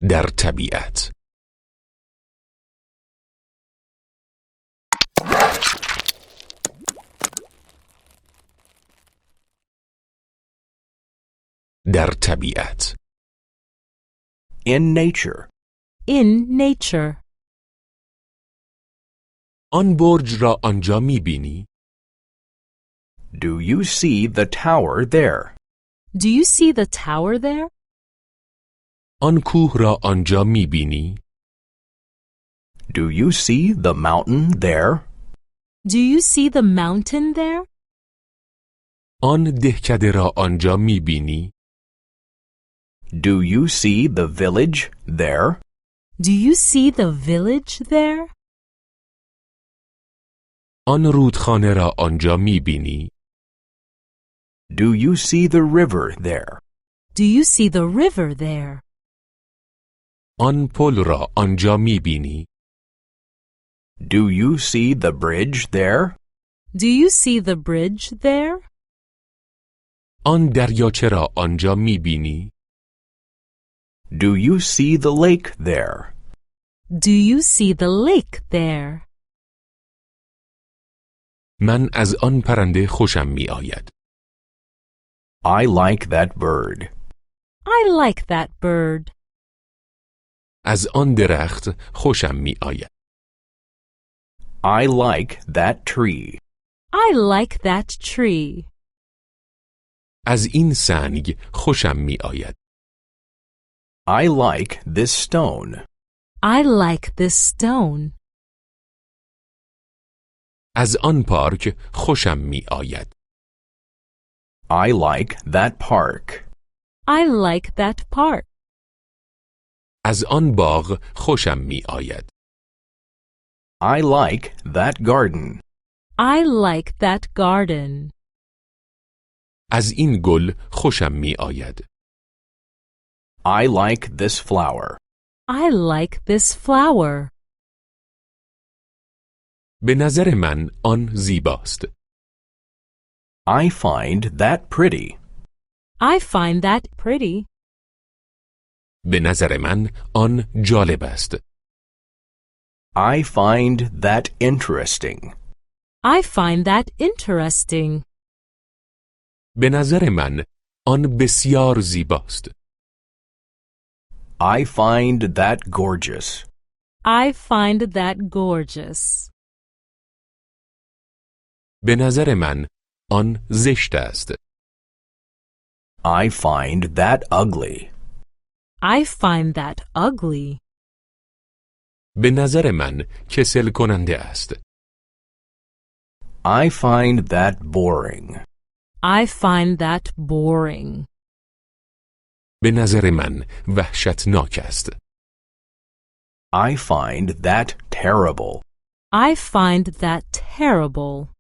در طبیعت. در طبیعت. In nature. In nature. آن برج را آنجا می‌بینی؟ Do you see the tower there? Do you see the tower there? آن کوه را آنجا می‌بینی؟ Do you see the mountain there? Do you see the mountain there? آن دهکده را آنجا می‌بینی؟ Do you see the village there? Do you see the village there? آن رودخانه را آنجا می‌بینی؟ Do you see the river there? Do you see the river there? آن پل را آنجا می‌بینی؟ Do you see the bridge there? Do you see the bridge there? آن دریاچه را آنجا می‌بینی؟ Do you see the lake there? Do you see the lake there? من از آن پرنده خوشم می‌آید. I like that bird. I like that bird. از آن درخت خوشم می‌آید. I like that tree. I like that tree. از این سنگ خوشم می‌آید. I like this stone. I like this stone. از آن پارک خوشم می‌آید. I like that park. I like that park. از آن باغ خوشم می‌آید. I like that garden. I like that garden. از این گل خوشم می‌آید. I like this flower. I like this flower. به نظر من آن زیباست. I find that pretty. I find that pretty. به نظر من آن جالب است. I find that interesting. I find that interesting. به نظر من آن بسیار زیباست. I find that gorgeous. I find that gorgeous. به نظر من آن زشت است. I find that ugly. I find that ugly. به نظر من کسل کننده است. I find that boring. I find that boring. به نظر من وحشتناک است. I find that terrible. I find that terrible.